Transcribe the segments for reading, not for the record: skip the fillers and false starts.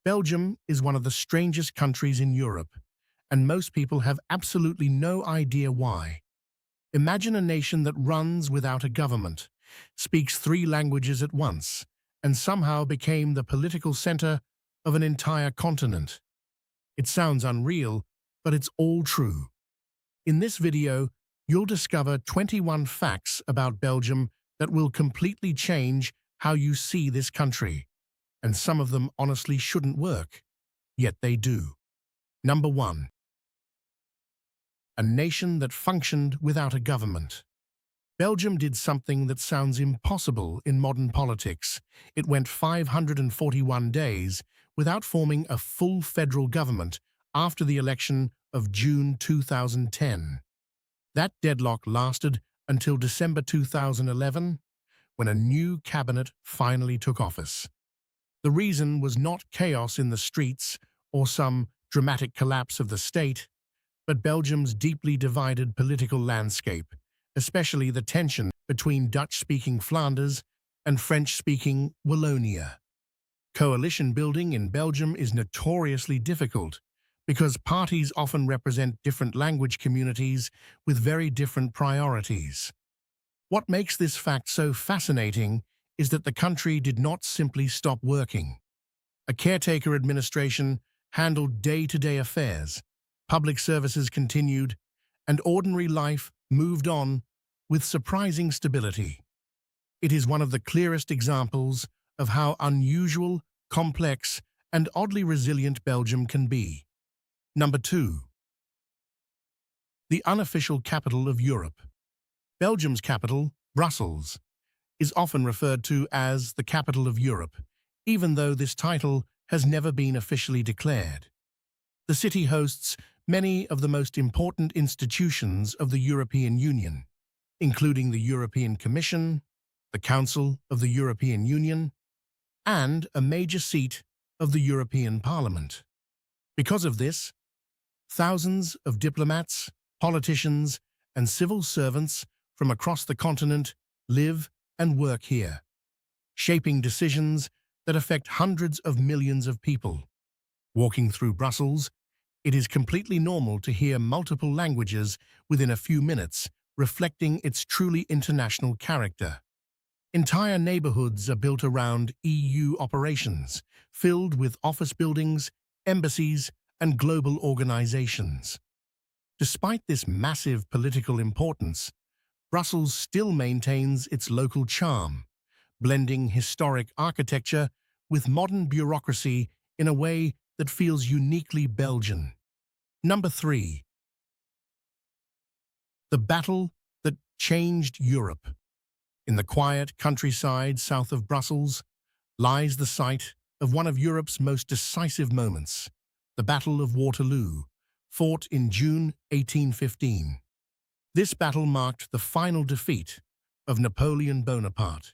Belgium is one of the strangest countries in Europe, and most people have absolutely no idea why. Imagine a nation that runs without a government, speaks three languages at once, and somehow became the political center of an entire continent. It sounds unreal, but it's all true. In this video, you'll discover 21 facts about Belgium that will completely change how you see this country. And some of them honestly shouldn't work, yet they do. Number 1. A nation that functioned without a government. Belgium did something that sounds impossible in modern politics. It went 541 days without forming a full federal government after the election of June 2010. That deadlock lasted until December 2011, when a new cabinet finally took office. The reason was not chaos in the streets or some dramatic collapse of the state, but Belgium's deeply divided political landscape, especially the tension between Dutch-speaking Flanders and French-speaking Wallonia. Coalition building in Belgium is notoriously difficult because parties often represent different language communities with very different priorities. What makes this fact so fascinating is that the country did not simply stop working. A caretaker administration handled day-to-day affairs, public services continued, and ordinary life moved on with surprising stability. It is one of the clearest examples of how unusual, complex, and oddly resilient Belgium can be. Number 2. The unofficial capital of Europe. Belgium's capital, Brussels, is often referred to as the capital of Europe, even though this title has never been officially declared. The city hosts many of the most important institutions of the European Union, including the European Commission, the Council of the European Union, and a major seat of the European Parliament. Because of this, thousands of diplomats, politicians, and civil servants from across the continent live and work here, shaping decisions that affect hundreds of millions of people. Walking through Brussels, it is completely normal to hear multiple languages within a few minutes, reflecting its truly international character. Entire neighborhoods are built around EU operations, filled with office buildings, embassies, and global organizations. Despite this massive political importance, Brussels still maintains its local charm, blending historic architecture with modern bureaucracy in a way that feels uniquely Belgian. Number 3. The battle that changed Europe. In the quiet countryside south of Brussels lies the site of one of Europe's most decisive moments, the Battle of Waterloo, fought in June 1815. This battle marked the final defeat of Napoleon Bonaparte,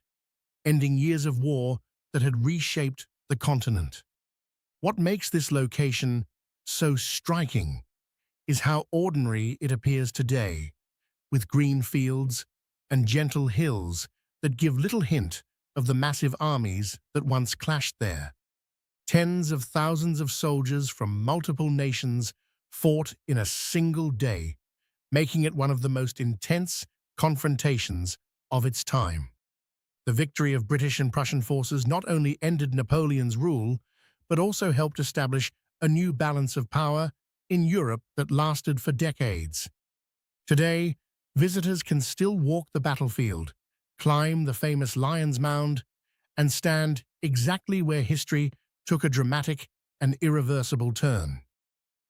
ending years of war that had reshaped the continent. What makes this location so striking is how ordinary it appears today, with green fields and gentle hills that give little hint of the massive armies that once clashed there. Tens of thousands of soldiers from multiple nations fought in a single day, making it one of the most intense confrontations of its time. The victory of British and Prussian forces not only ended Napoleon's rule, but also helped establish a new balance of power in Europe that lasted for decades. Today, visitors can still walk the battlefield, climb the famous Lion's Mound, and stand exactly where history took a dramatic and irreversible turn.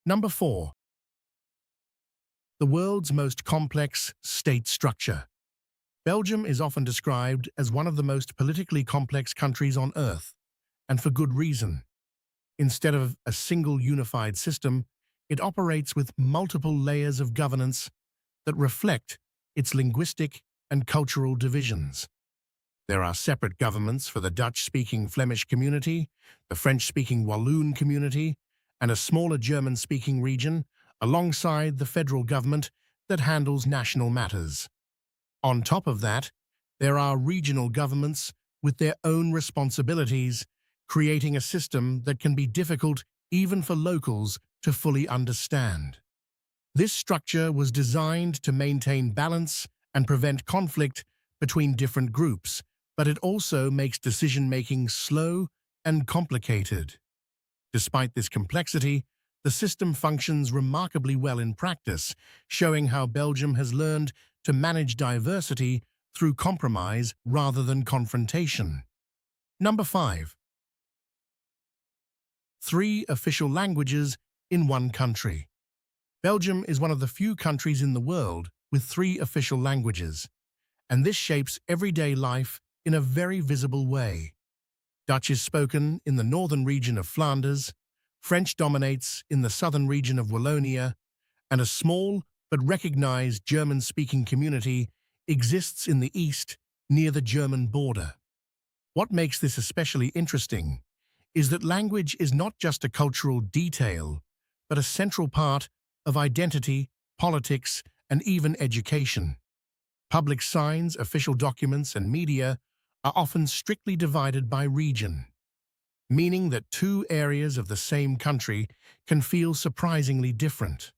Number 4. The world's most complex state structure. Belgium is often described as one of the most politically complex countries on Earth, and for good reason. Instead of a single unified system, it operates with multiple layers of governance that reflect its linguistic and cultural divisions. There are separate governments for the Dutch-speaking Flemish community, the French-speaking Walloon community, and a smaller German-speaking region, alongside the federal government that handles national matters. On top of that, there are regional governments with their own responsibilities, creating a system that can be difficult even for locals to fully understand. This structure was designed to maintain balance and prevent conflict between different groups, but it also makes decision-making slow and complicated. Despite this complexity, the system functions remarkably well in practice, showing how Belgium has learned to manage diversity through compromise rather than confrontation. Number 5. 3 official languages in one country. Belgium is one of the few countries in the world with 3 official languages, and this shapes everyday life in a very visible way. Dutch is spoken in the northern region of Flanders, French dominates in the southern region of Wallonia, and a small but recognized German-speaking community exists in the east near the German border. What makes this especially interesting is that language is not just a cultural detail, but a central part of identity, politics, and even education. Public signs, official documents, and media are often strictly divided by region, meaning that 2 areas of the same country can feel surprisingly different.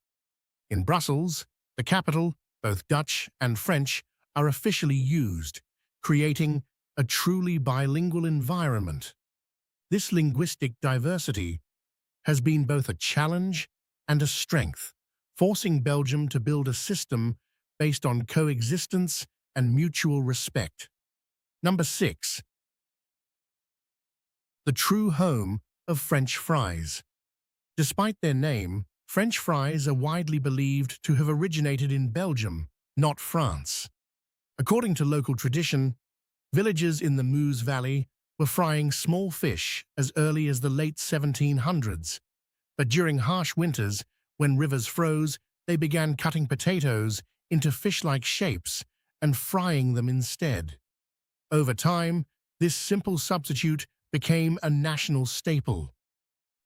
In Brussels, the capital, both Dutch and French are officially used, creating a truly bilingual environment. This linguistic diversity has been both a challenge and a strength, forcing Belgium to build a system based on coexistence and mutual respect. Number 6. The true home of French fries. Despite their name, French fries are widely believed to have originated in Belgium, not France. According to local tradition, villagers in the Meuse Valley were frying small fish as early as the late 1700s, but during harsh winters, when rivers froze, they began cutting potatoes into fish-like shapes and frying them instead. Over time, this simple substitute became a national staple.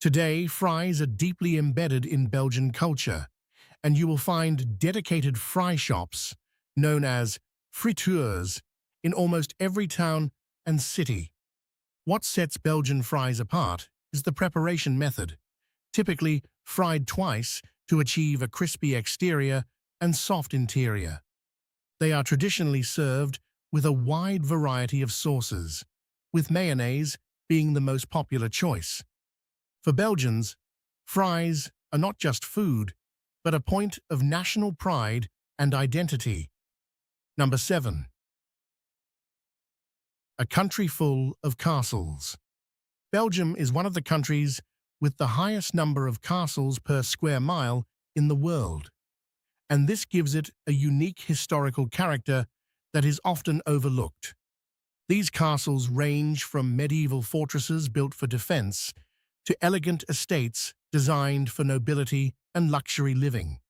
Today, fries are deeply embedded in Belgian culture, and you will find dedicated fry shops, known as friteurs, in almost every town and city. What sets Belgian fries apart is the preparation method, typically fried twice to achieve a crispy exterior and soft interior. They are traditionally served with a wide variety of sauces, with mayonnaise being the most popular choice. For Belgians, fries are not just food, but a point of national pride and identity. Number 7. A country full of castles. Belgium is one of the countries with the highest number of castles per square mile in the world, and this gives it a unique historical character that is often overlooked. These castles range from medieval fortresses built for defense to elegant estates designed for nobility and luxury living.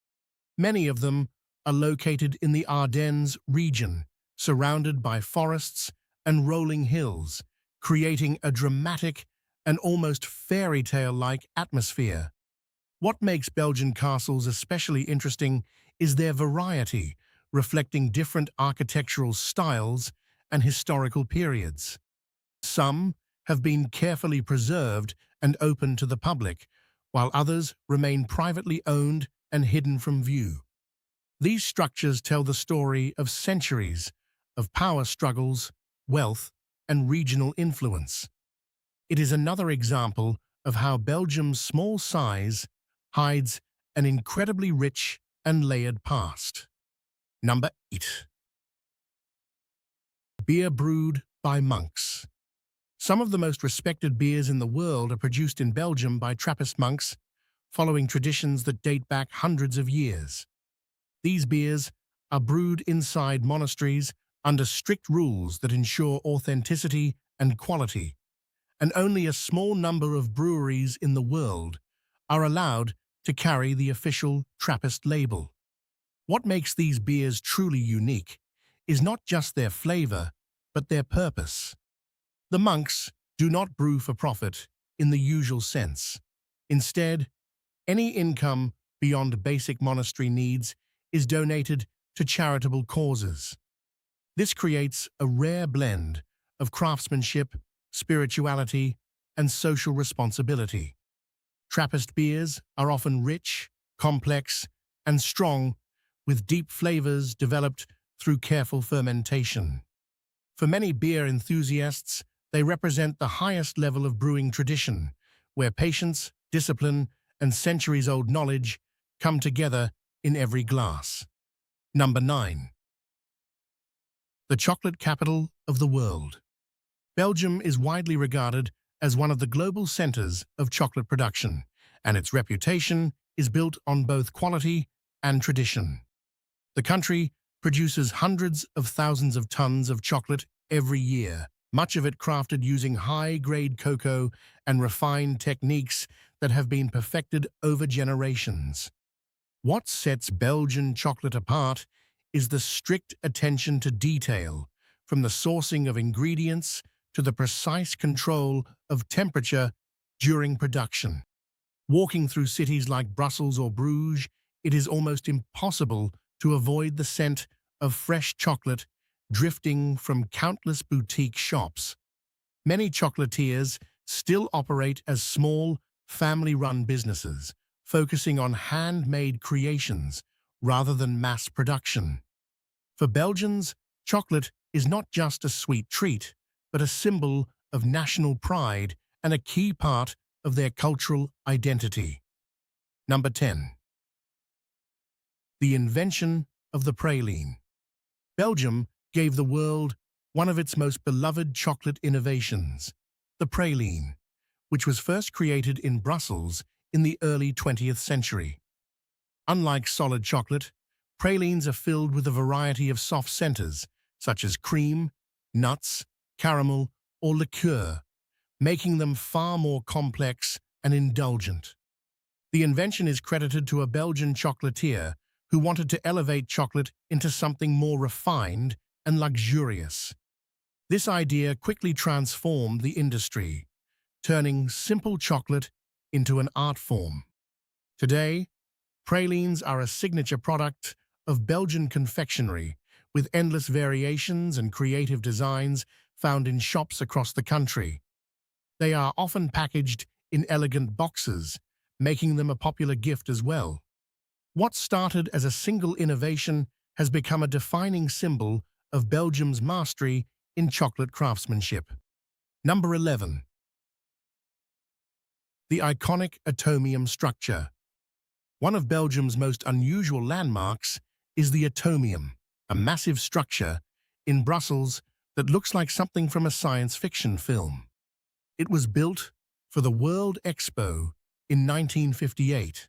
Many of them are located in the Ardennes region, surrounded by forests and rolling hills, creating a dramatic and almost fairy tale-like atmosphere. What makes Belgian castles especially interesting is their variety, reflecting different architectural styles and historical periods. Some have been carefully preserved and open to the public, while others remain privately owned and hidden from view. These structures tell the story of centuries of power struggles, wealth, and regional influence. It is another example of how Belgium's small size hides an incredibly rich and layered past. Number 8. Beer brewed by monks. Some of the most respected beers in the world are produced in Belgium by Trappist monks, following traditions that date back hundreds of years. These beers are brewed inside monasteries under strict rules that ensure authenticity and quality, and only a small number of breweries in the world are allowed to carry the official Trappist label. What makes these beers truly unique is not just their flavor, but their purpose. The monks do not brew for profit in the usual sense. Instead, any income beyond basic monastery needs is donated to charitable causes. This creates a rare blend of craftsmanship, spirituality, and social responsibility. Trappist beers are often rich, complex, and strong, with deep flavors developed through careful fermentation. For many beer enthusiasts, they represent the highest level of brewing tradition, where patience, discipline, and centuries-old knowledge come together in every glass. Number 9. The chocolate capital of the world. Belgium is widely regarded as one of the global centers of chocolate production, and its reputation is built on both quality and tradition. The country produces hundreds of thousands of tons of chocolate every year, much of it crafted using high-grade cocoa and refined techniques that have been perfected over generations. What sets Belgian chocolate apart is the strict attention to detail, from the sourcing of ingredients to the precise control of temperature during production. Walking through cities like Brussels or Bruges, it is almost impossible to avoid the scent of fresh chocolate drifting from countless boutique shops. Many chocolatiers still operate as small, family-run businesses, focusing on handmade creations rather than mass production. For Belgians, chocolate is not just a sweet treat, but a symbol of national pride and a key part of their cultural identity. Number 10. The invention of the praline. Belgium gave the world one of its most beloved chocolate innovations, the praline, which was first created in Brussels in the early 20th century. Unlike solid chocolate, pralines are filled with a variety of soft centers, such as cream, nuts, caramel, or liqueur, making them far more complex and indulgent. The invention is credited to a Belgian chocolatier who wanted to elevate chocolate into something more refined and luxurious. This idea quickly transformed the industry, turning simple chocolate into an art form. Today, pralines are a signature product of Belgian confectionery, with endless variations and creative designs found in shops across the country. They are often packaged in elegant boxes, making them a popular gift as well. What started as a single innovation has become a defining symbol of Belgium's mastery in chocolate craftsmanship. Number 11. The iconic atomium structure. One of Belgium's most unusual landmarks is the atomium, a massive structure in Brussels that looks like something from a science fiction film. It was built for the World Expo in 1958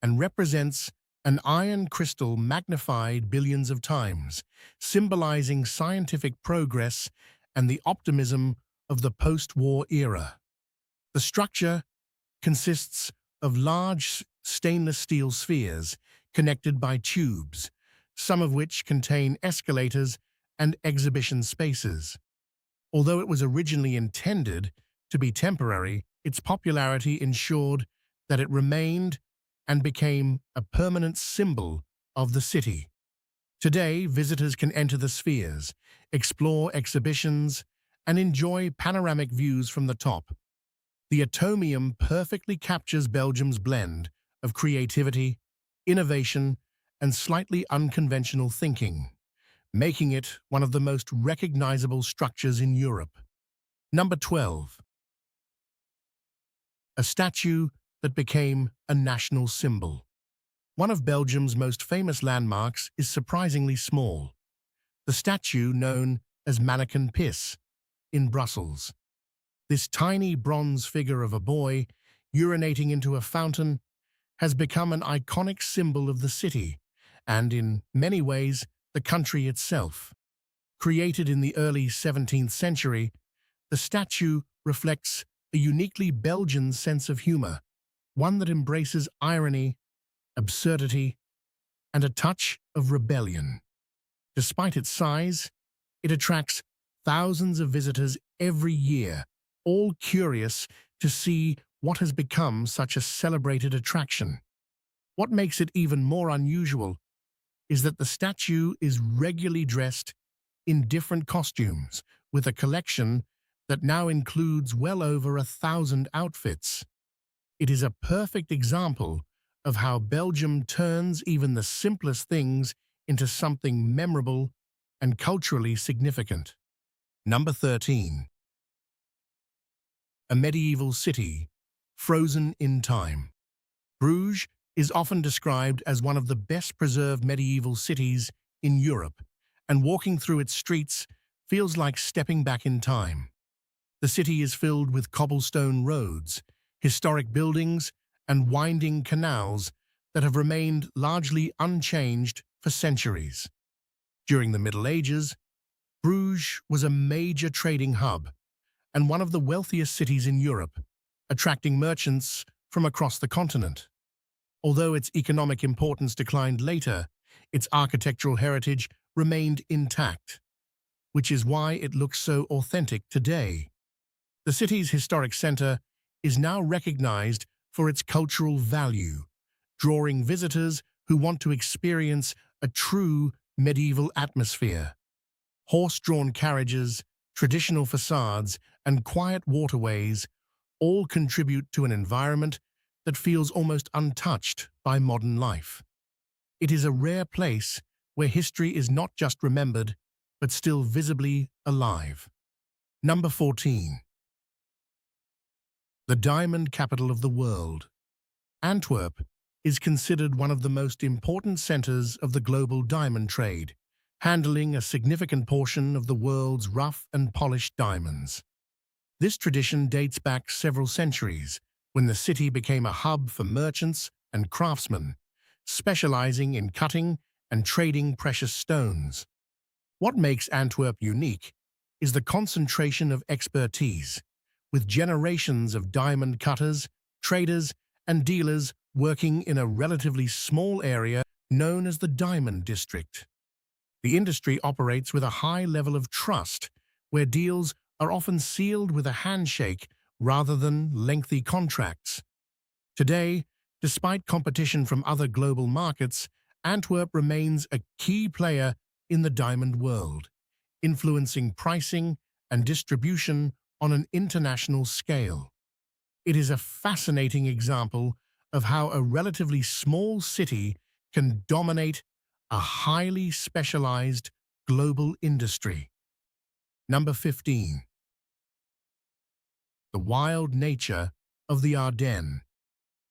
and represents an iron crystal magnified billions of times, symbolizing scientific progress and the optimism of the post-war era. The structure consists of large stainless steel spheres connected by tubes, some of which contain escalators and exhibition spaces. Although it was originally intended to be temporary, its popularity ensured that it remained and became a permanent symbol of the city. Today, visitors can enter the spheres, explore exhibitions, and enjoy panoramic views from the top. The atomium perfectly captures Belgium's blend of creativity, innovation, and slightly unconventional thinking, making it one of the most recognizable structures in Europe. Number 12. A statue that became a national symbol. One of Belgium's most famous landmarks is surprisingly small, the statue known as Mannequin Pis in Brussels. This tiny bronze figure of a boy urinating into a fountain has become an iconic symbol of the city and, in many ways, the country itself. Created in the early 17th century, the statue reflects a uniquely Belgian sense of humor, one that embraces irony, absurdity, and a touch of rebellion. Despite its size, it attracts thousands of visitors every year, all curious to see what has become such a celebrated attraction. What makes it even more unusual is that the statue is regularly dressed in different costumes, with a collection that now includes well over 1,000 outfits. It is a perfect example of how Belgium turns even the simplest things into something memorable and culturally significant. Number 13. A medieval city, frozen in time. Bruges is often described as one of the best-preserved medieval cities in Europe, and walking through its streets feels like stepping back in time. The city is filled with cobblestone roads, historic buildings, and winding canals that have remained largely unchanged for centuries. During the Middle Ages, Bruges was a major trading hub and one of the wealthiest cities in Europe, attracting merchants from across the continent. Although its economic importance declined later, its architectural heritage remained intact, which is why it looks so authentic today. The city's historic center is now recognized for its cultural value, drawing visitors who want to experience a true medieval atmosphere. Horse-drawn carriages, traditional facades, and quiet waterways all contribute to an environment that feels almost untouched by modern life. It is a rare place where history is not just remembered, but still visibly alive. Number 14. The diamond capital of the world. Antwerp is considered one of the most important centers of the global diamond trade, handling a significant portion of the world's rough and polished diamonds. This tradition dates back several centuries, when the city became a hub for merchants and craftsmen, specializing in cutting and trading precious stones. What makes Antwerp unique is the concentration of expertise, with generations of diamond cutters, traders, and dealers working in a relatively small area known as the Diamond District. The industry operates with a high level of trust, where deals are often sealed with a handshake rather than lengthy contracts. Today, despite competition from other global markets, Antwerp remains a key player in the diamond world, influencing pricing and distribution on an international scale. It is a fascinating example of how a relatively small city can dominate a highly specialized global industry. Number 15. The wild nature of the Ardennes.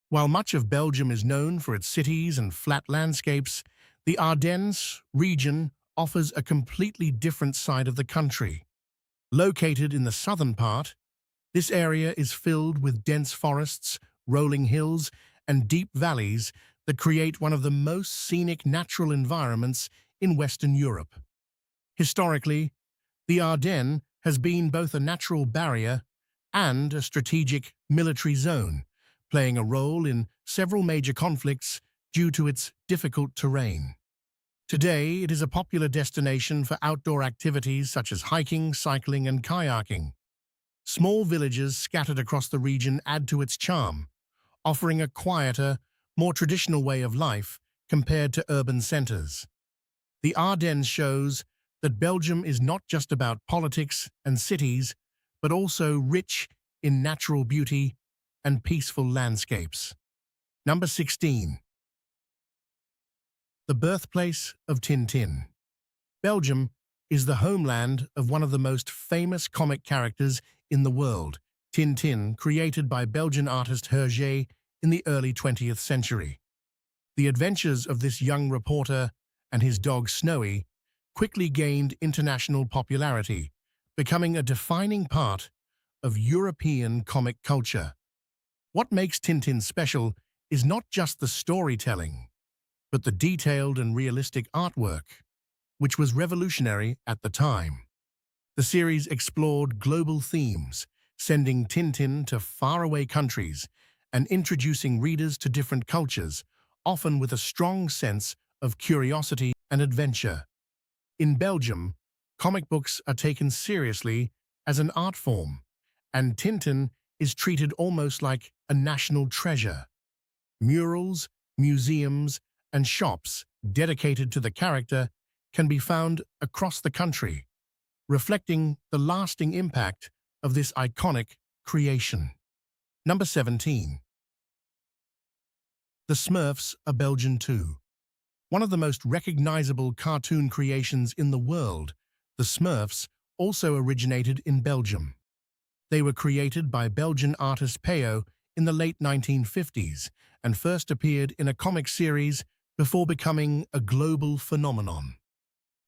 While much of Belgium is known for its cities and flat landscapes, the Ardennes region offers a completely different side of the country. Located in the southern part, this area is filled with dense forests, rolling hills, and deep valleys that create one of the most scenic natural environments in Western Europe. Historically, the Ardennes has been both a natural barrier and a strategic military zone, playing a role in several major conflicts due to its difficult terrain. Today, it is a popular destination for outdoor activities such as hiking, cycling, and kayaking. Small villages scattered across the region add to its charm, offering a quieter, more traditional way of life compared to urban centers. The Ardennes shows that Belgium is not just about politics and cities, but also rich in natural beauty and peaceful landscapes. Number 16. The birthplace of Tintin. Belgium is the homeland of one of the most famous comic characters in the world, Tintin, created by Belgian artist Hergé in the early 20th century. The adventures of this young reporter and his dog Snowy quickly gained international popularity, becoming a defining part of European comic culture. What makes Tintin special is not just the storytelling, but the detailed and realistic artwork, which was revolutionary at the time. The series explored global themes, sending Tintin to faraway countries and introducing readers to different cultures, often with a strong sense of curiosity and adventure. In Belgium, comic books are taken seriously as an art form, and Tintin is treated almost like a national treasure. Murals, museums, and shops dedicated to the character can be found across the country, reflecting the lasting impact of this iconic creation. Number 17. The Smurfs are Belgian too. One of the most recognizable cartoon creations in the world, the Smurfs also originated in Belgium. They were created by Belgian artist Peyo in the late 1950s and first appeared in a comic series before becoming a global phenomenon.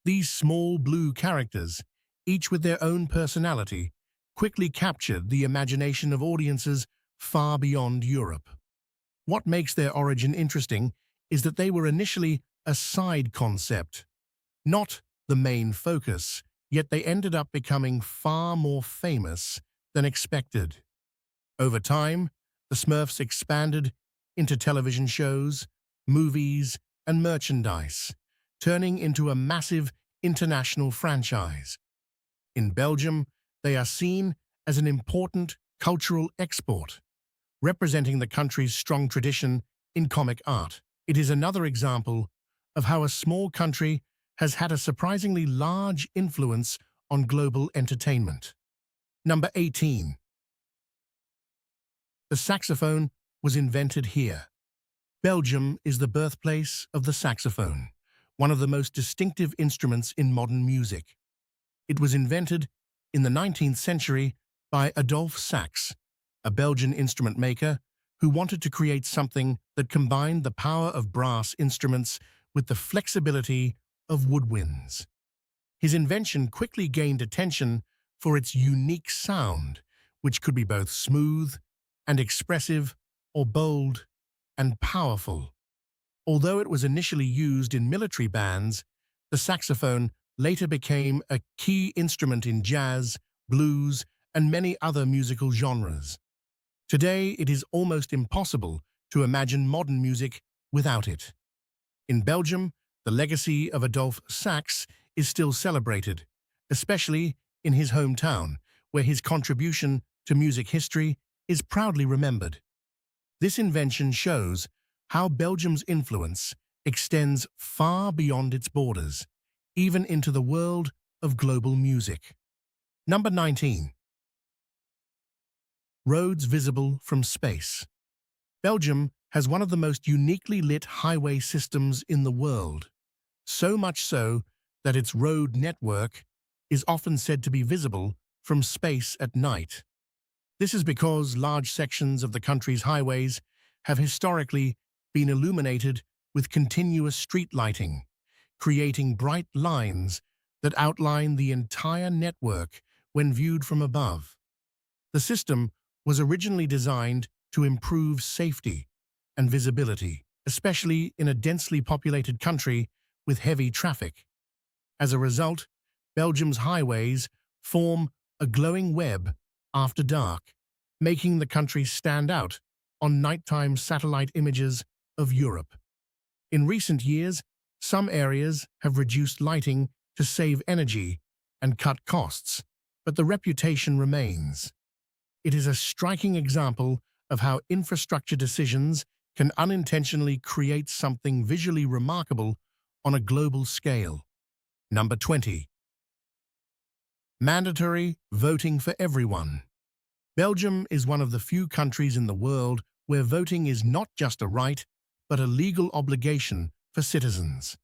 These small blue characters, each with their own personality, quickly captured the imagination of audiences far beyond Europe. What makes their origin interesting is that they were initially a side concept, not the main focus, yet they ended up becoming far more famous than expected. Over time, the Smurfs expanded into television shows, movies, and merchandise, turning into a massive international franchise. In Belgium, they are seen as an important cultural export, representing the country's strong tradition in comic art. It is another example of how a small country has had a surprisingly large influence on global entertainment. Number 18. The saxophone was invented here. Belgium is the birthplace of the saxophone, one of the most distinctive instruments in modern music. It was invented in the 19th century by Adolphe Sax, a Belgian instrument maker who wanted to create something that combined the power of brass instruments with the flexibility of woodwinds. His invention quickly gained attention for its unique sound, which could be both smooth and expressive or bold and powerful. Although it was initially used in military bands, the saxophone later became a key instrument in jazz, blues, and many other musical genres. Today, it is almost impossible to imagine modern music without it. In Belgium, the legacy of Adolphe Sax is still celebrated, especially in his hometown, where his contribution to music history is proudly remembered. This invention shows how Belgium's influence extends far beyond its borders, even into the world of global music. Number 19. Roads visible from space. Belgium has one of the most uniquely lit highway systems in the world, so much so that its road network is often said to be visible from space at night. This is because large sections of the country's highways have historically been illuminated with continuous street lighting, creating bright lines that outline the entire network when viewed from above. The system was originally designed to improve safety and visibility, especially in a densely populated country with heavy traffic. As a result, Belgium's highways form a glowing web after dark, making the country stand out on nighttime satellite images of Europe. In recent years, some areas have reduced lighting to save energy and cut costs, but the reputation remains. It is a striking example of how infrastructure decisions can unintentionally create something visually remarkable on a global scale. Number 20. Mandatory voting for everyone. Belgium is one of the few countries in the world where voting is not just a right, but a legal obligation for citizens.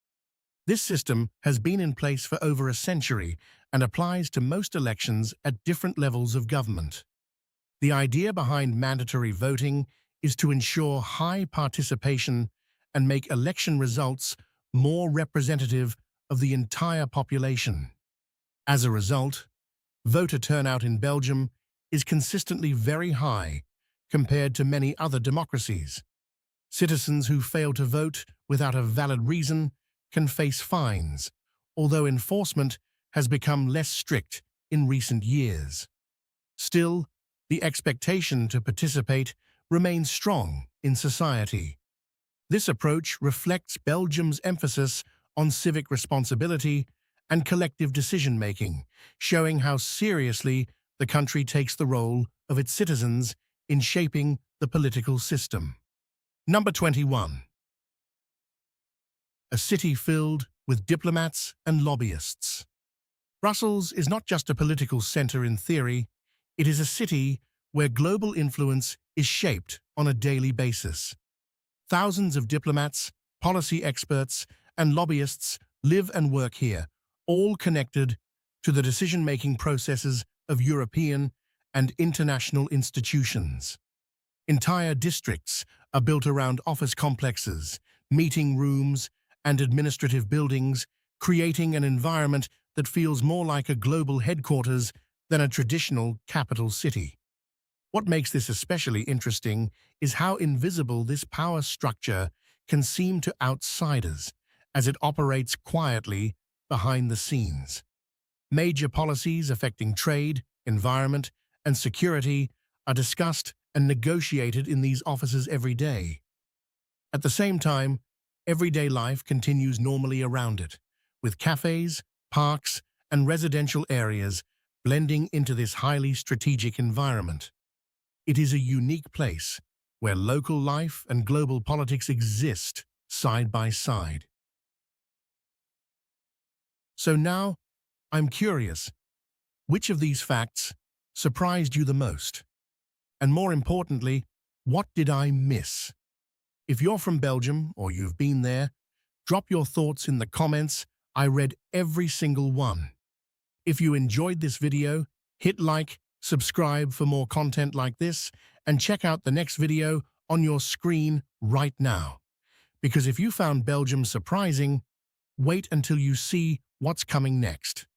This system has been in place for over a century and applies to most elections at different levels of government. The idea behind mandatory voting is to ensure high participation and make election results more representative of the entire population. As a result, voter turnout in Belgium is consistently very high compared to many other democracies. Citizens who fail to vote without a valid reason can face fines, although enforcement has become less strict in recent years. Still, the expectation to participate remains strong in society. This approach reflects Belgium's emphasis on civic responsibility and collective decision-making, showing how seriously the country takes the role of its citizens in shaping the political system. Number 21. A city filled with diplomats and lobbyists. Brussels is not just a political center in theory, It is a city where global influence is shaped on a daily basis. Thousands of diplomats, policy experts, and lobbyists live and work here, all connected to the decision-making processes of European and international institutions. Entire districts are built around office complexes, meeting rooms, and administrative buildings, creating an environment that feels more like a global headquarters than a traditional capital city. What makes this especially interesting is how invisible this power structure can seem to outsiders, as it operates quietly behind the scenes. Major policies affecting trade, environment, and security are discussed and negotiated in these offices every day. At the same time, everyday life continues normally around it, with cafes, parks, and residential areas blending into this highly strategic environment. It is a unique place where local life and global politics exist side by side. So now, I'm curious, which of these facts surprised you the most? And more importantly, what did I miss? If you're from Belgium or you've been there, drop your thoughts in the comments. I read every single one. If you enjoyed this video, hit like, subscribe for more content like this, and check out the next video on your screen right now. Because if you found Belgium surprising, wait until you see what's coming next.